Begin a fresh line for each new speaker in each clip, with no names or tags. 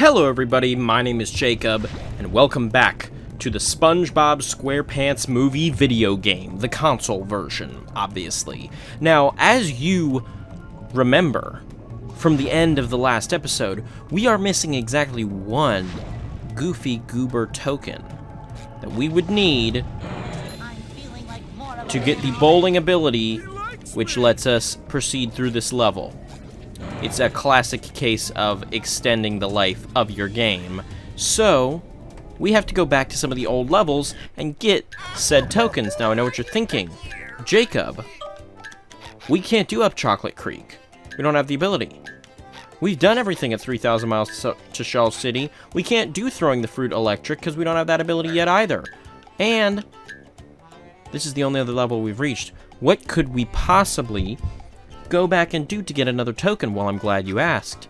Hello everybody, my name is Jacob, and welcome back to the SpongeBob SquarePants movie video game, the console version, obviously. Now, as you remember from the end of the last episode, we are missing exactly one Goofy Goober token that we would need to get the bowling ability, which lets us proceed through this level. It's a classic case of extending the life of your game. So, we have to go back to some of the old levels and get said tokens. Now, I know what you're thinking. Jacob, we can't do up Chocolate Creek. We don't have the ability. We've done everything at 3,000 miles to Shell City. We can't do Throwing the Fruit Electric because we don't have that ability yet either. And this is the only other level we've reached. What could we possibly go back and do to get another token? Well, I'm glad you asked.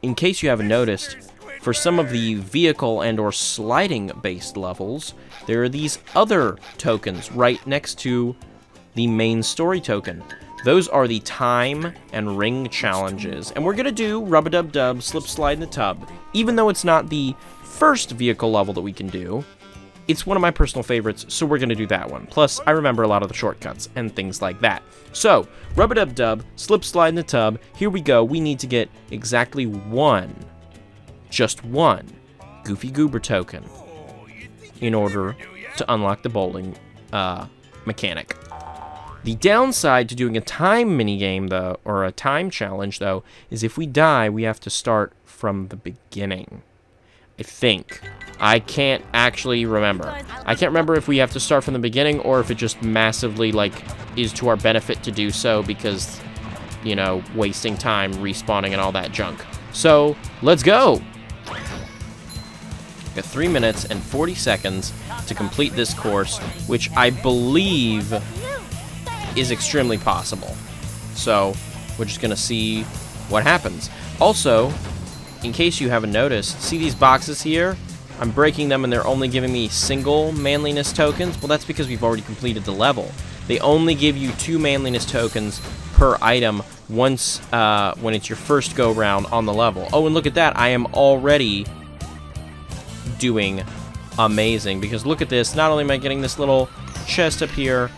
In case you haven't noticed, for some of the vehicle and or sliding based levels, there are these other tokens right next to the main story token. Those are the time and ring challenges, and we're gonna do Rub-a-Dub-Dub, Slip Slide in the Tub. Even though it's not the first vehicle level that we can do, it's one of my personal favorites, so we're gonna do that one. Plus, I remember a lot of the shortcuts and things like that. So, Rub-a-Dub-Dub, Slip Slide in the Tub, here we go. We need to get exactly one, just one, Goofy Goober token in order to unlock the bowling mechanic. The downside to doing a time minigame, though, or a time challenge, though, is if we die, we have to start from the beginning. I think. I can't actually remember. I can't remember if we have to start from the beginning or if it just massively, is to our benefit to do so because, you know, wasting time, respawning, and all that junk. So, let's go! We got 3 minutes and 40 seconds to complete this course, which I believe is extremely possible. So, we're just gonna see what happens. Also, in case you haven't noticed, see these boxes here? I'm breaking them and they're only giving me single manliness tokens. Well, that's because we've already completed the level. They only give you 2 manliness tokens per item once when it's your first go round on the level. Oh, and look at that. I am already doing amazing because look at this. Not only am I getting this little chest up here,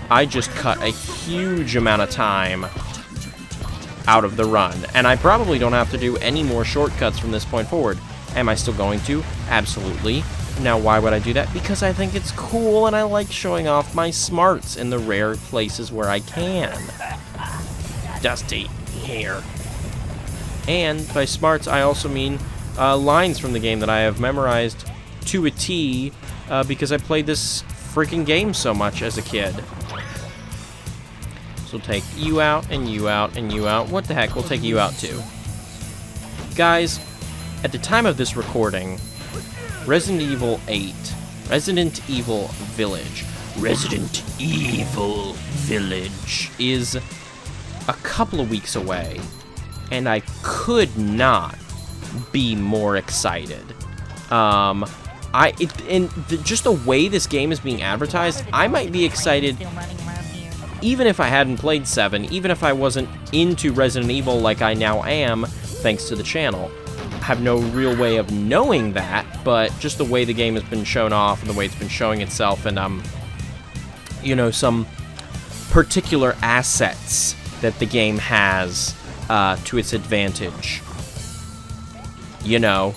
I just cut a huge amount of time out of the run. And I probably don't have to do any more shortcuts from this point forward. Am I still going to? Absolutely. Now, why would I do that? Because I think it's cool and I like showing off my smarts in the rare places where I can. Dusty here. And by smarts, I also mean lines from the game that I have memorized to a T because I played this freaking game so much as a kid. So we'll take you out, and you out, and you out. What the heck? We'll take you out too. Guys, at the time of this recording, Resident Evil Village is a couple of weeks away, and I could not be more excited. Just the way this game is being advertised, I might be excited even if I hadn't played 7, even if I wasn't into Resident Evil like I now am, thanks to the channel. I have no real way of knowing that, but just the way the game has been shown off and the way it's been showing itself and, you know, some particular assets that the game has to its advantage. You know,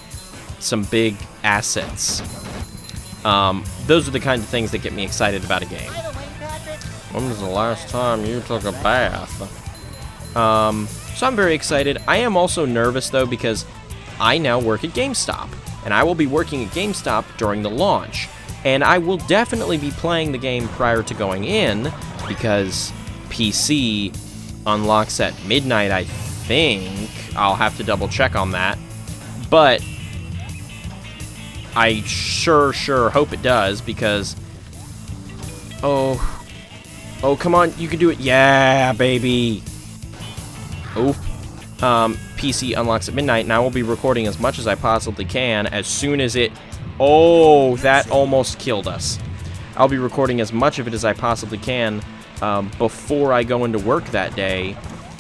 some big assets. Those are the kind of things that get me excited about a game. When was the last time you took a bath? So I'm very excited. I am also nervous, though, because I now work at GameStop. And I will be working at GameStop during the launch. And I will definitely be playing the game prior to going in, because PC unlocks at midnight, I think. I'll have to double check on that. But I sure hope it does, because... Oh, come on, you can do it. Yeah, baby. Oh. PC unlocks at midnight, and I will be recording as much as I possibly can as soon as it... Oh, that almost killed us. I'll be recording as much of it as I possibly can before I go into work that day,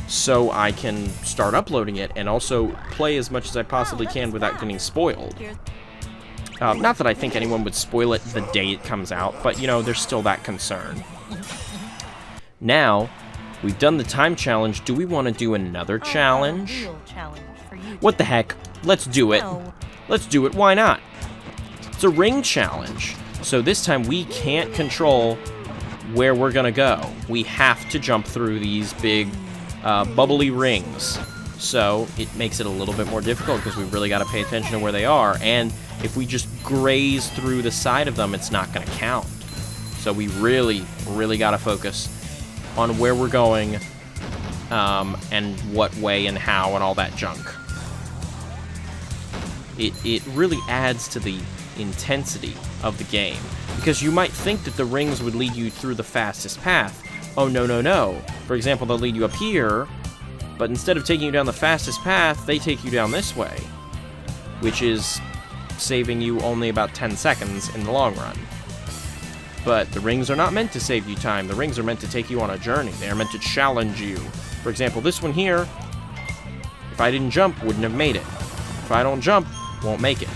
so I can start uploading it and also play as much as I possibly can without getting spoiled. Not that I think anyone would spoil it the day it comes out, but, you know, there's still that concern. Now, we've done the time challenge. Do we want to do another challenge? What the heck? Let's do it. Let's do it. Why not? It's a ring challenge. So this time we can't control where we're going to go. We have to jump through these big bubbly rings. So it makes it a little bit more difficult because we've really got to pay attention to where they are. And if we just graze through the side of them, it's not going to count. So we really, really got to focus on where we're going and what way and how and all that junk. It really adds to the intensity of the game, because you might think that the rings would lead you through the fastest path. Oh, no, no, no. For example, they'll lead you up here, but instead of taking you down the fastest path, they take you down this way, which is saving you only about 10 seconds in the long run. But the rings are not meant to save you time. The rings are meant to take you on a journey. They are meant to challenge you. For example, this one here, if I didn't jump, wouldn't have made it. If I don't jump, won't make it.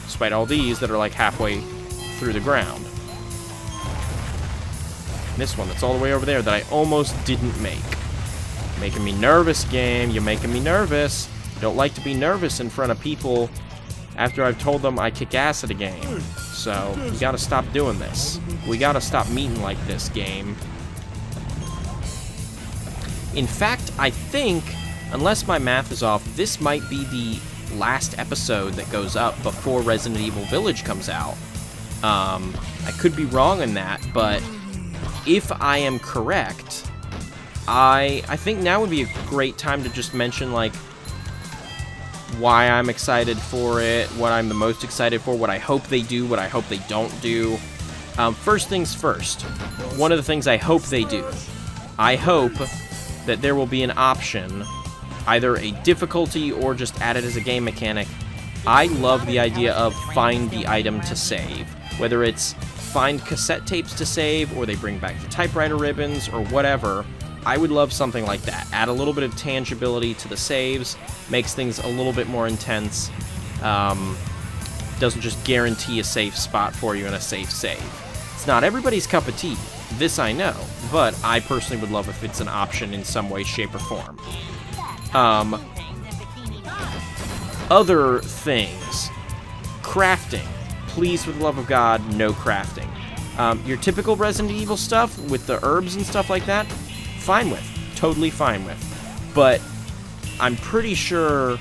Despite all these that are like halfway through the ground. And this one that's all the way over there that I almost didn't make. Making me nervous, game. You're making me nervous. Don't like to be nervous in front of people after I've told them I kick ass at a game. So, you gotta stop doing this. We gotta stop meeting like this, game. In fact, I think, unless my math is off, this might be the last episode that goes up before Resident Evil Village comes out. I could be wrong on that, but if I am correct, I think now would be a great time to just mention, like, why I'm excited for it, what I'm the most excited for, what I hope they do, what I hope they don't do. First things first, one of the things I hope they do, I hope that there will be an option, either a difficulty or just added as a game mechanic. I love the idea of find the item to save, whether it's find cassette tapes to save, or they bring back the typewriter ribbons, or whatever. I would love something like that. Add a little bit of tangibility to the saves, makes things a little bit more intense. Doesn't just guarantee a safe spot for you and a safe save. It's not everybody's cup of tea, this I know, but I personally would love if it's an option in some way, shape, or form. Other things. Crafting. Please, for the love of God, no crafting. Your typical Resident Evil stuff with the herbs and stuff like that, fine with. Totally fine with. But I'm pretty sure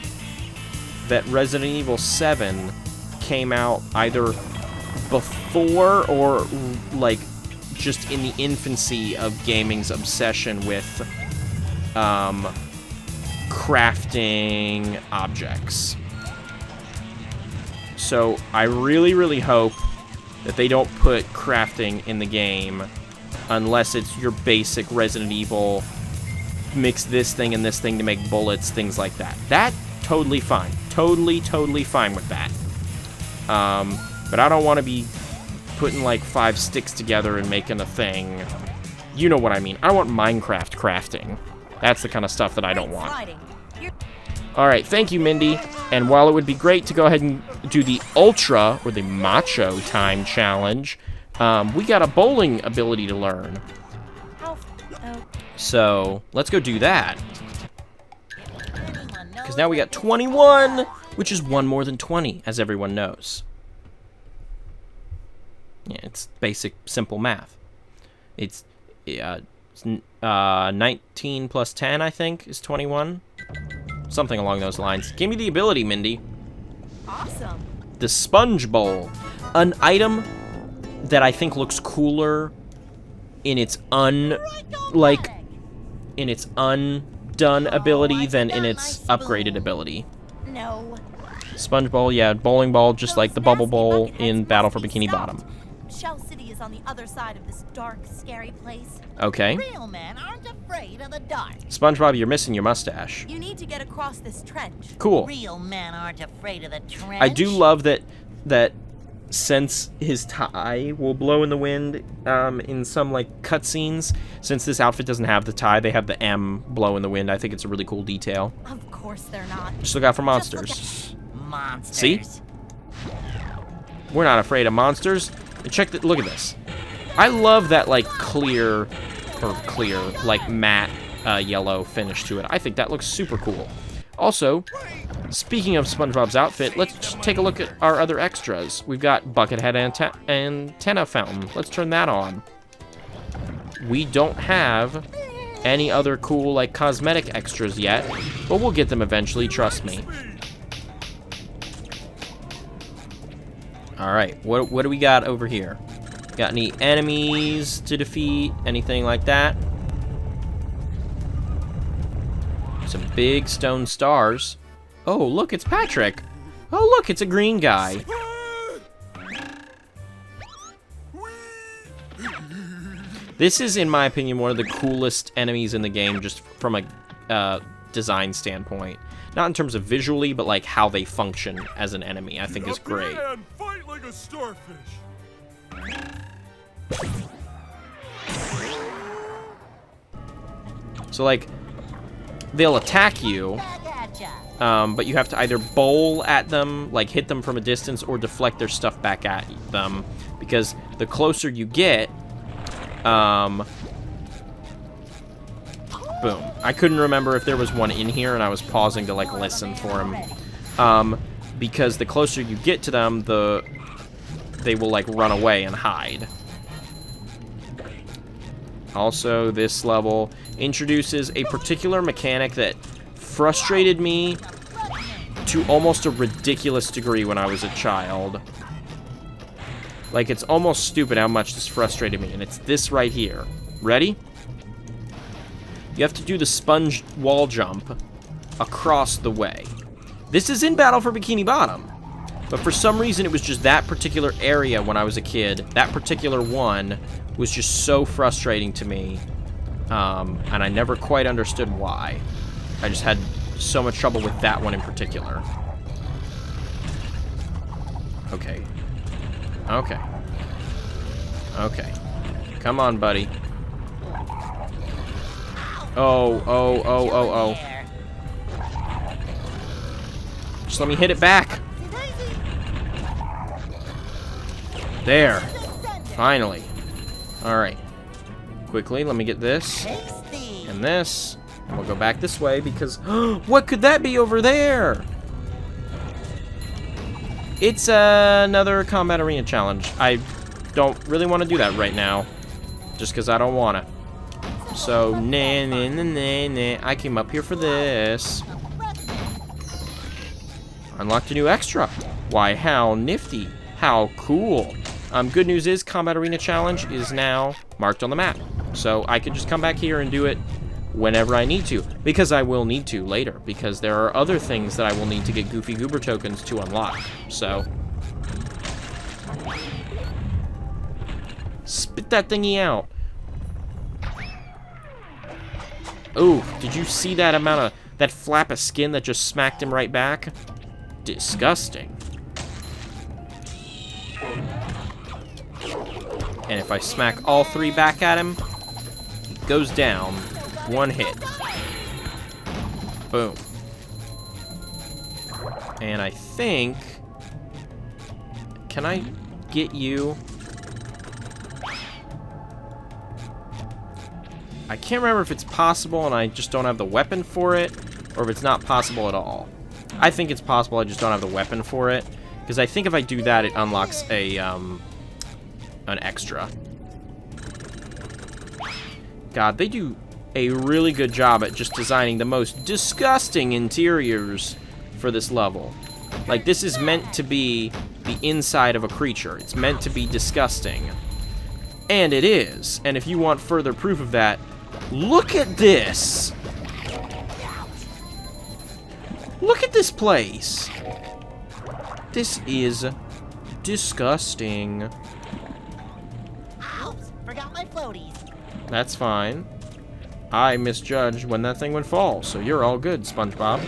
that Resident Evil 7 came out either before or, like, just in the infancy of gaming's obsession with crafting objects. So I really, really hope that they don't put crafting in the game unless it's your basic Resident Evil, mix this thing and this thing to make bullets, things like that. That, totally fine. Totally, totally fine with that. But I don't want to be putting like 5 sticks together and making a thing. You know what I mean. I want Minecraft crafting. That's the kind of stuff that I don't want. Alright, thank you, Mindy. And while it would be great to go ahead and do the Ultra, or the Macho Time Challenge, we got a bowling ability to learn. So, let's go do that. Because now we got 21, which is one more than 20, as everyone knows. Yeah, it's basic, simple math. It's 19 plus 10, I think, is 21. Something along those lines. Give me the ability, Mindy.
Awesome.
The Sponge Bowl. An item that I think looks cooler in its undone ability than in its upgraded ability.
No.
Sponge Bowl, yeah, bowling ball, just like the Bubble Bowl in Battle for Bikini Bottom.
Shell City is on the other side of this dark, scary place.
Okay.
Real men aren't afraid of the dark.
SpongeBob, you're missing your mustache.
You need to get across this trench.
Cool.
Real men aren't afraid of the trench.
I do love that since his tie will blow in the wind in some, like, cutscenes. Since this outfit doesn't have the tie, they have the M blow in the wind. I think it's a really cool detail.
Of course they're not.
Just look out for monsters.
Monsters.
See? We're not afraid of monsters. And check the, look at this. I love that, like, clear, like, matte yellow finish to it. I think that looks super cool. Also, speaking of SpongeBob's outfit, let's just take a look at our other extras. We've got Buckethead antenna fountain. Let's turn that on. We don't have any other cool, like, cosmetic extras yet, but we'll get them eventually, trust me. Alright, what do we got over here? Got any enemies to defeat? Anything like that? Some big stone stars. Oh, look, it's Patrick. Oh, look, it's a green guy. This is, in my opinion, one of the coolest enemies in the game, just from a design standpoint. Not in terms of visually, but like how they function as an enemy, I think is great.
Fight like a starfish.
So, like, they'll attack you, but you have to either bowl at them, like hit them from a distance, or deflect their stuff back at them, because the closer you get, boom. I couldn't remember if there was one in here, and I was pausing to, like, listen for him. Because the closer you get to them, they will, like, run away and hide. Also, this level introduces a particular mechanic that frustrated me to almost a ridiculous degree when I was a child. Like, it's almost stupid how much this frustrated me, and it's this right here. Ready? You have to do the sponge wall jump across the way. This is in Battle for Bikini Bottom, but for some reason it was just that particular area when I was a kid. That particular one was just so frustrating to me, and I never quite understood why. I just had so much trouble with that one in particular. Okay. Okay. Okay. Come on, buddy. Oh. Just let me hit it back. There. Finally. Alright. Quickly, let me get this. And this. And we'll go back this way because... what could that be over there? It's another combat arena challenge. I don't really want to do that right now. Just because I don't want to. So, nah. I came up here for this. Unlocked a new extra. Why, how nifty. How cool. Good news is, Combat Arena Challenge is now marked on the map. So, I can just come back here and do it whenever I need to. Because I will need to later. Because there are other things that I will need to get Goofy Goober tokens to unlock. So... spit that thingy out. Ooh, did you see that amount of... that flap of skin that just smacked him right back? Disgusting. And if I smack all three back at him, he goes down. One hit. Boom. And I think... can I get you... I can't remember if it's possible and I just don't have the weapon for it, or if it's not possible at all. I think it's possible, I just don't have the weapon for it. Because I think if I do that, it unlocks a, an extra. God, they do a really good job at just designing the most disgusting interiors for this level. Like, this is meant to be the inside of a creature. It's meant to be disgusting. And it is. And if you want further proof of that, look at this! Look at this place! This is disgusting.
Oops, forgot my floaties.
That's fine. I misjudged when that thing would fall, so you're all good, SpongeBob.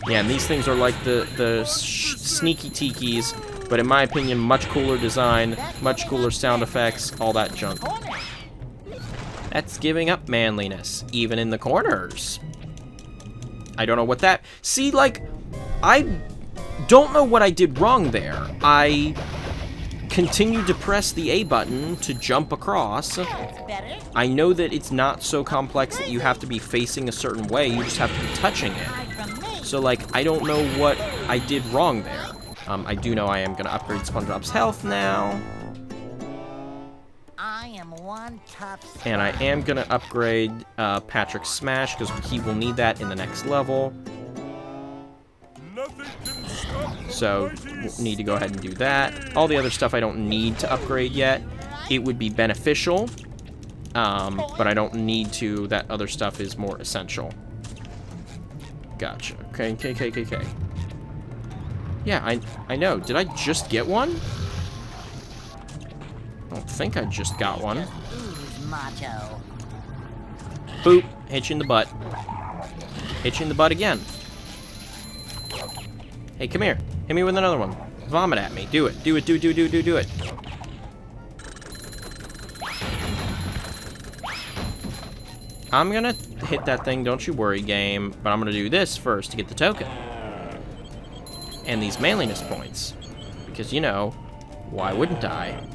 Yeah, and these things are like the sneaky tikis But in my opinion, much cooler design, much cooler sound effects, all that junk. That's giving up manliness, even in the corners. I don't know what that... See, like, I don't know what I did wrong there. I continued to press the A button to jump across. I know that it's not so complex that you have to be facing a certain way, you just have to be touching it. So, like, I don't know what I did wrong there. I do know I am going to upgrade SpongeBob's health now.
I am one tough...
And I am going to upgrade Patrick's Smash, because he will need that in the next level. So, we'll need to go ahead and do that. All the other stuff I don't need to upgrade yet. It would be beneficial, but I don't need to. That other stuff is more essential. Gotcha. Okay. Yeah, I know. Did I just get one? I don't think I just got one. Boop. Hit you in the butt. Hit you in the butt again. Hey, come here. Hit me with another one. Vomit at me. Do it. Do it. Do it. I'm gonna hit that thing, don't you worry, game. But I'm gonna do this first to get the token. And these manliness points. Because, you know, why wouldn't I?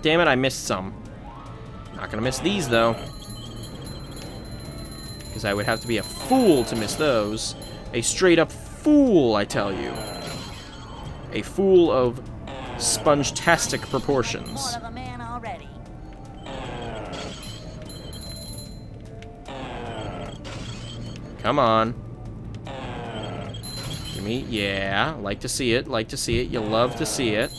Damn it, I missed some. Not gonna miss these, though. Because I would have to be a fool to miss those. A straight-up fool, I tell you. A fool of sponge-tastic proportions.
More of a man already.
Come on. Give me, yeah, like to see it, you love to see it.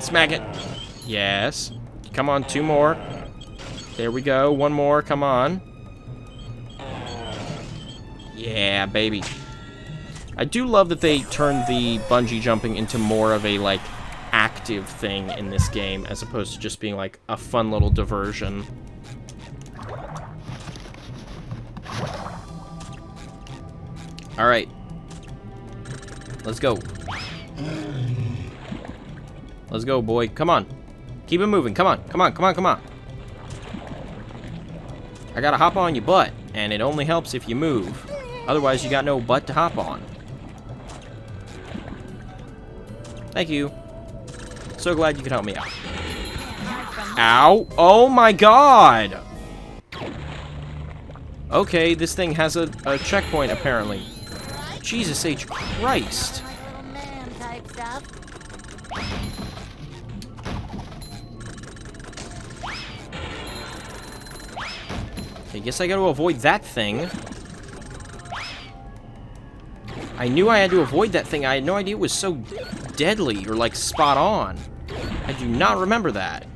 Smack it. Yes. Come on, 2 more. There we go, 1 more, come on. Yeah, baby. I do love that they turned the bungee jumping into more of a, like, active thing in this game, as opposed to just being, like, a fun little diversion. Alright. Let's go. Let's go, boy. Come on. Keep it moving. Come on. I gotta hop on your butt, and it only helps if you move. Otherwise, you got no butt to hop on. Thank you. So glad you could help me out. Ow. Oh my god! Okay, this thing has a checkpoint, apparently. Jesus H. Christ. I guess I gotta avoid that thing. I knew I had to avoid that thing. I had no idea it was so deadly or, like, spot on. I do not remember that.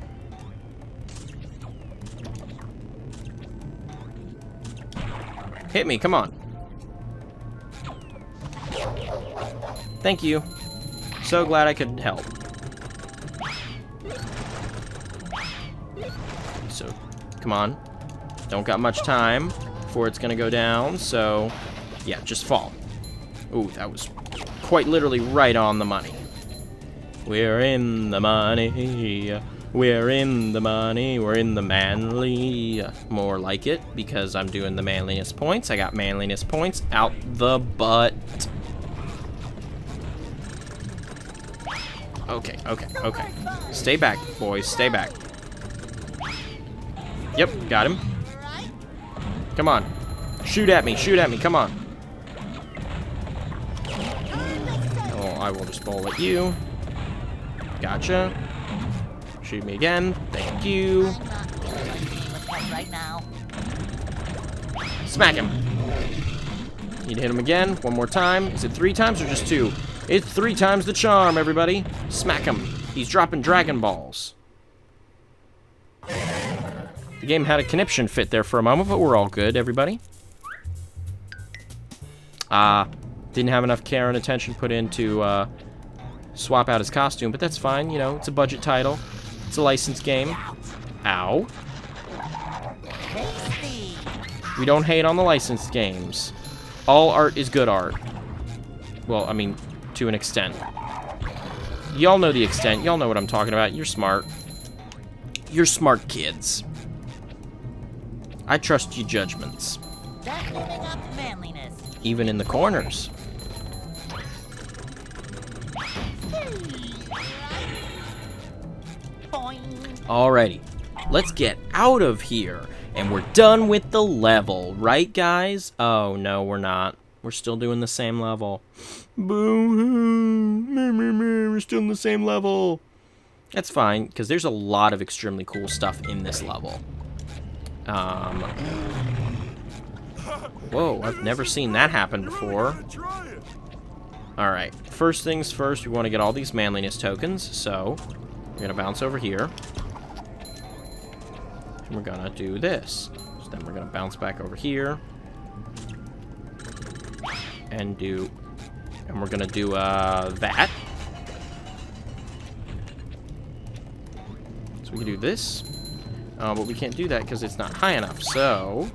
Hit me, come on. Thank you. So glad I could help. So, come on. Don't got much time before it's gonna go down, so yeah, just fall. Ooh, that was quite literally right on the money. We're in the money. We're in the money. We're in the manly. More like it, because I'm doing the manliness points. I got manliness points out the butt. Okay. Stay back, boys. Stay back. Yep, got him. Come on. Shoot at me, come on. Oh, I will just bowl at you. Gotcha. Shoot me again. Thank you.
Right now.
Smack him. Need to hit him again. 1 more time. Is it 3 times or just 2? It's 3 times the charm, everybody. Smack him. He's dropping Dragon Balls. The game had a conniption fit there for a moment, but we're all good, everybody. Didn't have enough care and attention put in to swap out his costume, but that's fine. You know, it's a budget title. It's a licensed game. Ow. We don't hate on the licensed games. All art is good art. Well, I mean, to an extent. Y'all know the extent. Y'all know what I'm talking about. You're smart. You're smart kids. I trust your judgments.
Vacuuming up manliness.
Even in the corners.
Boing.
Alrighty. Let's get out of here. And we're done with the level. Right, guys? Oh, no, we're not. We're still doing the same level. Boo-hoo. We're still in the same level. That's fine, because there's a lot of extremely cool stuff in this level. Whoa, I've never seen that happen before. Alright, first things first, we want to get all these manliness tokens, so we're going to bounce over here. And we're going to do this. So then we're going to bounce back over here. And we're going to do that. So we can do this. But we can't do that because it's not high enough, so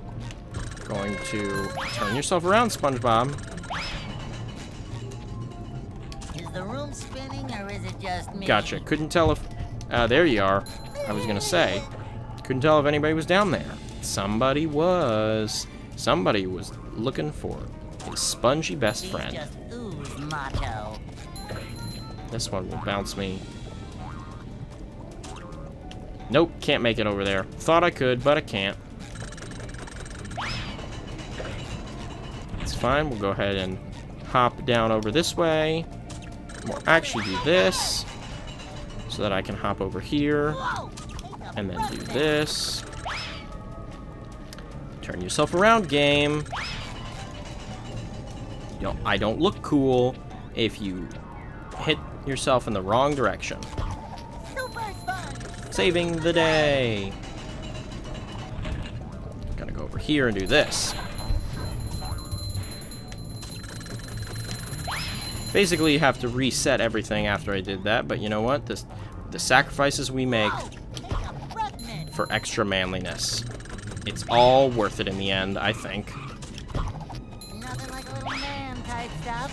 going to turn yourself around, SpongeBob.
Is the room spinning or is it just me?
Gotcha. Couldn't tell if... there you are. I was going to say. Couldn't tell if anybody was down there. Somebody was. Somebody was looking for his spongy best friend.
Just ooze macho.
This one will bounce me. Nope, can't make it over there. Thought I could, but I can't. It's fine. We'll go ahead and hop down over this way. We'll actually do this so that I can hop over here and then do this. Turn yourself around, game. I don't look cool if you hit yourself in the wrong direction. Saving the day. Gotta go over here and do this. Basically, you have to reset everything after I did that, but you know what? The sacrifices we make for extra manliness, it's all worth it in the end, I think.
Nothing like a little man type stuff.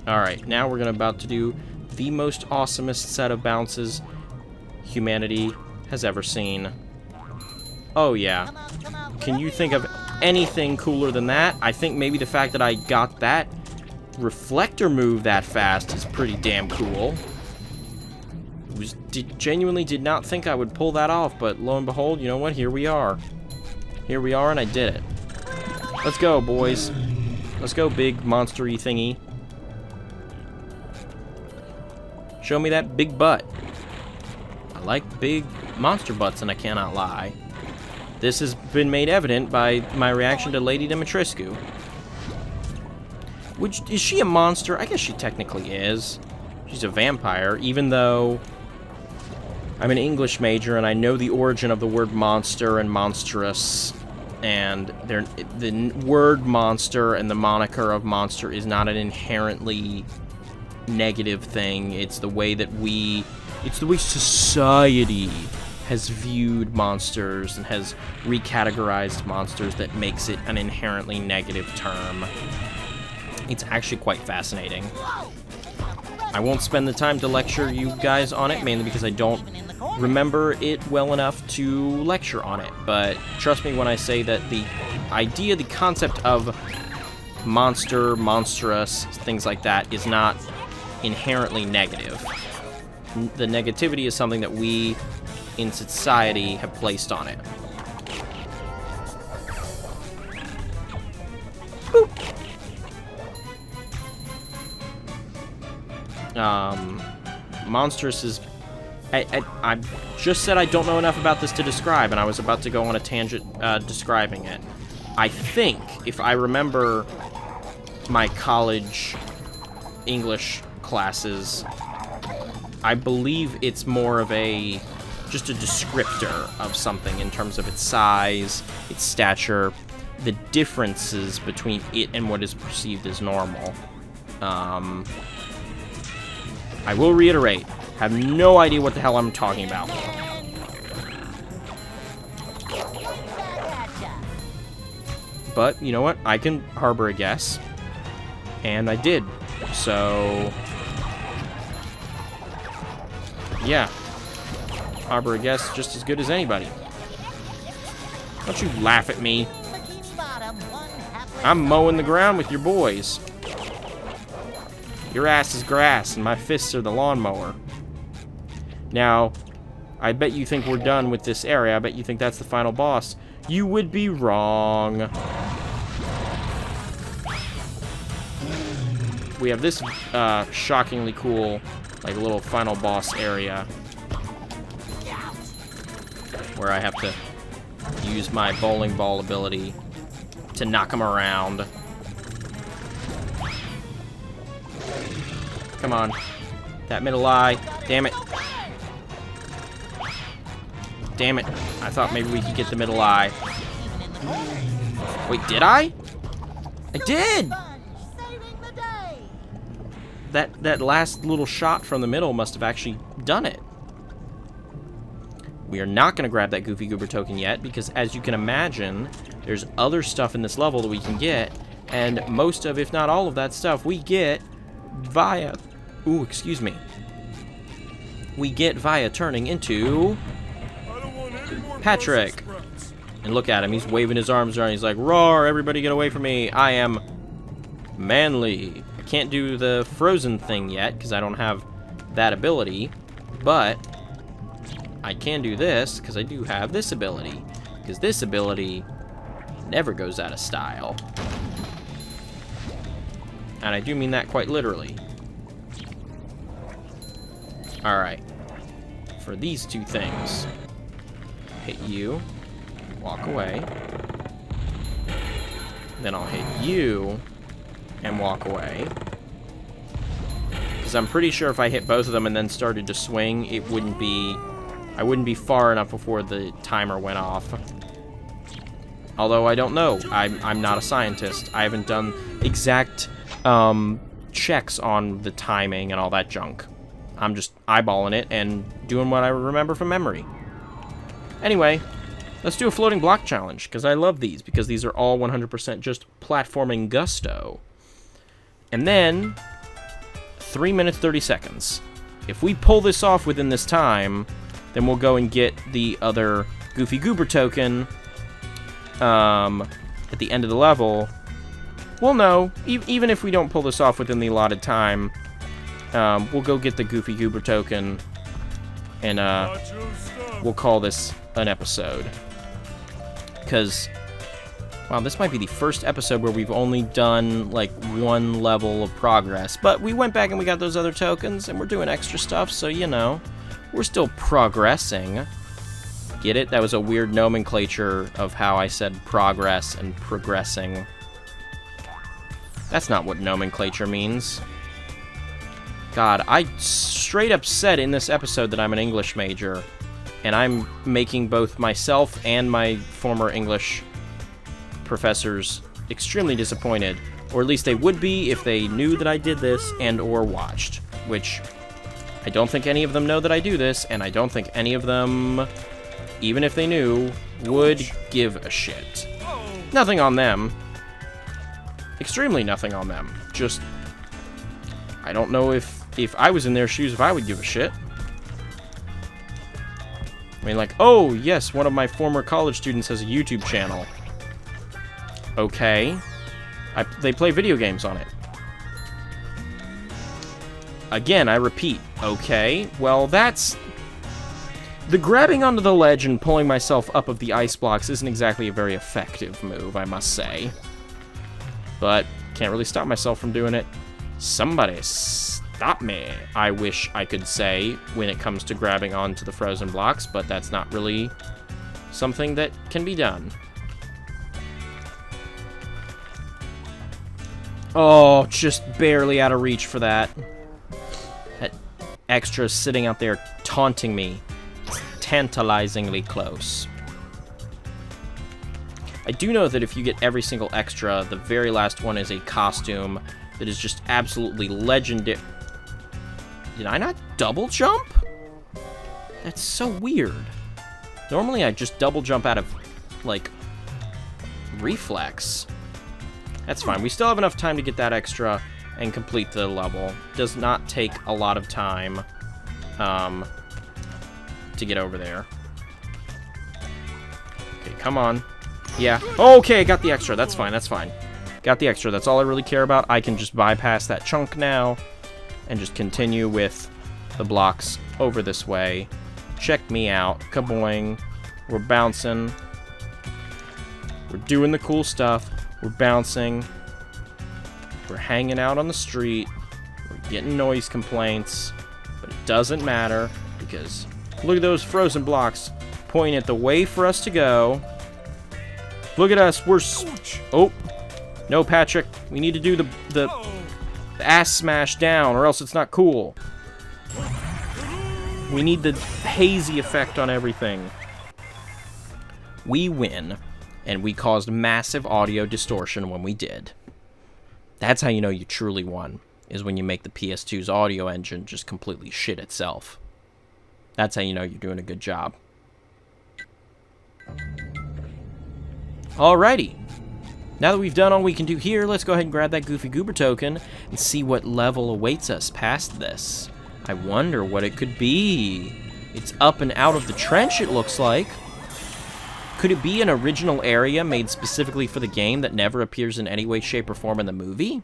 Alright, now we're about to do the most awesomest set of bounces humanity has ever seen. Oh yeah. Can you think of anything cooler than that? I think maybe the fact that I got that reflector move that fast is pretty damn cool. Genuinely did not think I would pull that off, but lo and behold, you know what? Here we are. Here we are, and I did it. Let's go, boys. Let's go, big monster-y thingy. Show me that big butt. I like big monster butts, and I cannot lie. This has been made evident by my reaction to Lady Dimitrescu. Is she a monster? I guess she technically is. She's a vampire, even though I'm an English major and I know the origin of the word monster and monstrous. And the word monster and the moniker of monster is not an inherently negative thing. It's the way society has viewed monsters and has recategorized monsters that makes it an inherently negative term. It's actually quite fascinating. I won't spend the time to lecture you guys on it, mainly because I don't remember it well enough to lecture on it. But trust me when I say that the idea, the concept of monster, monstrous, things like that is not inherently negative. The negativity is something that we in society have placed on it. Boop. Monstrous is... I just said I don't know enough about this to describe, and I was about to go on a tangent describing it. I think, if I remember my college English classes, I believe it's more of just a descriptor of something in terms of its size, its stature, the differences between it and what is perceived as normal. I will reiterate, have no idea what the hell I'm talking about. but you know what? I can harbor a guess. And I did. So... yeah. Harbor a guess just as good as anybody. Don't you laugh at me. I'm mowing the ground with your boys. Your ass is grass, and my fists are the lawnmower. Now, I bet you think we're done with this area. I bet you think that's the final boss. You would be wrong. We have this shockingly cool, like, little final boss area where I have to use my bowling ball ability to knock him around. Come on. That middle eye. Damn it. Damn it. I thought maybe we could get the middle eye. Wait, did I? I did! That last little shot from the middle must have actually done it. We are not going to grab that Goofy Goober token yet, because as you can imagine, there's other stuff in this level that we can get, and most of, if not all of that stuff, we get via... ooh, excuse me. We get via turning into... Patrick. And look at him, he's waving his arms around, he's like, roar, everybody get away from me, I am manly. I can't do the frozen thing yet, because I don't have that ability, but... I can do this, because I do have this ability. Because this ability never goes out of style. And I do mean that quite literally. Alright. For these two things. Hit you. Walk away. Then I'll hit you. And walk away. Because I'm pretty sure if I hit both of them and then started to swing, it wouldn't be... I wouldn't be far enough before the timer went off. Although I don't know. I'm not a scientist. I haven't done exact checks on the timing and all that junk. I'm just eyeballing it and doing what I remember from memory. Anyway, let's do a floating block challenge, because I love these, because these are all 100% just platforming gusto. And then, 3 minutes, 30 seconds. If we pull this off within this time... then we'll go and get the other Goofy Goober token at the end of the level. Well, no. Even if we don't pull this off within the allotted time, we'll go get the Goofy Goober token, and we'll call this an episode. Because, wow, this might be the first episode where we've only done, like, one level of progress. But we went back and we got those other tokens, and we're doing extra stuff, so, you know... we're still progressing. Get it? That was a weird nomenclature of how I said progress and progressing. That's not what nomenclature means. God, I straight up said in this episode that I'm an English major, and I'm making both myself and my former English professors extremely disappointed. Or at least they would be if they knew that I did this and or watched, which... I don't think any of them know that I do this, and I don't think any of them, even if they knew, would give a shit. Nothing on them. Extremely nothing on them. Just, I don't know if I was in their shoes, if I would give a shit. I mean, like, oh, yes, one of my former college students has a YouTube channel. Okay. They play video games on it. Again, I repeat, okay, well, that's... the grabbing onto the ledge and pulling myself up of the ice blocks isn't exactly a very effective move, I must say. But, can't really stop myself from doing it. Somebody stop me, I wish I could say, when it comes to grabbing onto the frozen blocks, but that's not really something that can be done. Oh, just barely out of reach for that. That extra sitting out there taunting me. Tantalizingly close. I do know that if you get every single extra, the very last one is a costume that is just absolutely legendary. Did I not double jump? That's so weird. Normally I just double jump out of, like, reflex. That's fine. We still have enough time to get that extra and complete the level. Does not take a lot of time to get over there. Okay, come on. Yeah. Okay, got the extra. That's fine. That's fine. Got the extra. That's all I really care about. I can just bypass that chunk now and just continue with the blocks over this way. Check me out. Kaboing. We're bouncing. We're doing the cool stuff. We're bouncing. We're hanging out on the street. We're getting noise complaints. But it doesn't matter because look at those frozen blocks pointing at the way for us to go. Look at us. We're... Oh. No, Patrick. We need to do the ass smash down or else it's not cool. We need the hazy effect on everything. We win. And we caused massive audio distortion when we did. That's how you know you truly won, is when you make the PS2's audio engine just completely shit itself. That's how you know you're doing a good job. Alrighty. Now that we've done all we can do here, let's go ahead and grab that Goofy Goober token and see what level awaits us past this. I wonder what it could be. It's up and out of the trench, it looks like. Could it be an original area made specifically for the game that never appears in any way, shape, or form in the movie?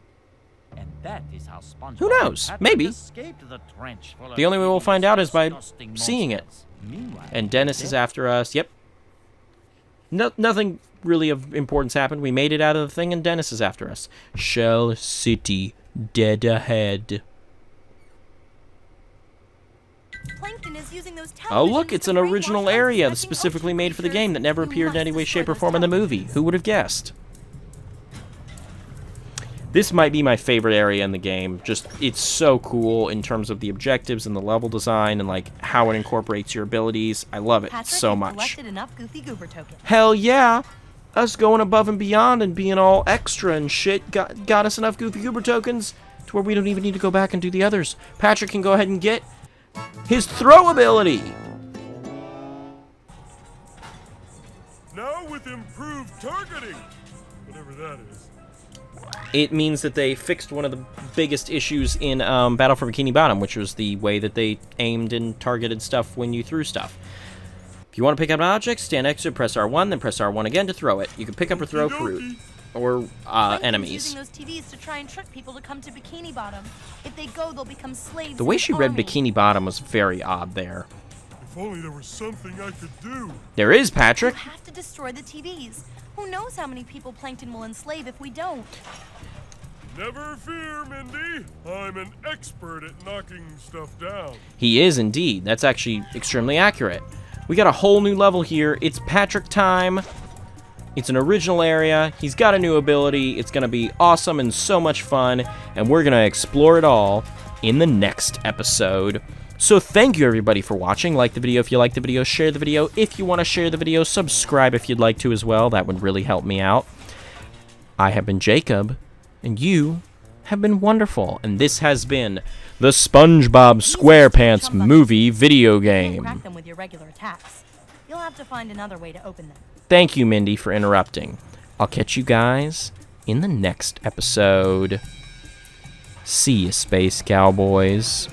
And that is how SpongeBob
Who knows? Maybe. The only way we'll find out is by seeing it. And Dennis is after us. Yep. Nothing really of importance happened. We made it out of the thing, and Dennis is after us. Shell City, dead ahead.
Plankton is using those
Oh, look,
televisions
it's
to
an original
brainwash
area
unsuspecting
specifically made for the
ultra
game that never
creatures.
appeared in
We
any way,
must
shape, or
destroy
form in the
those
movie. Who would have guessed? This might be my favorite area in the game. Just, it's so cool in terms of the objectives and the level design and, like, how it incorporates your abilities. I love it
Patrick
so
has
much.
collected enough Goofy Goober tokens.
Hell yeah! Us going above and beyond and being all extra and shit got us enough Goofy Goober tokens to where we don't even need to go back and do the others. Patrick can go ahead and get his throw ability!
Now with improved targeting, whatever that is.
It means that they fixed one of the biggest issues in Battle for Bikini Bottom, which was the way that they aimed and targeted stuff when you threw stuff. If you want to pick up an object, stand next to it, press R1, then press R1 again to throw it. You can pick up or throw fruit. Or
Plankton's
enemies.
using those TVs to try and trick people to come to Bikini Bottom. If they go, they'll become slaves.
The way
in
she
his
read
army.
Bikini Bottom was very odd there.
If only there was something I could do.
There is,
You
Patrick.
have to destroy the TVs. Who knows how many people Plankton will enslave if we don't?
Never fear, Mindy. I'm an expert at knocking stuff down.
He is indeed. That's actually extremely accurate. We got a whole new level here. It's Patrick time. It's an original area. He's got a new ability. It's going to be awesome and so much fun. And we're going to explore it all in the next episode. So thank you everybody for watching. Like the video if you like the video. Share the video if you want to share the video. Subscribe if you'd like to as well. That would really help me out. I have been Jacob. And you have been wonderful. And this has been the SpongeBob SquarePants movie video
You can't
game.
crack them with your regular attacks. You'll have to find another way to open them.
Thank you, Mindy, for interrupting. I'll catch you guys in the next episode. See you, Space Cowboys.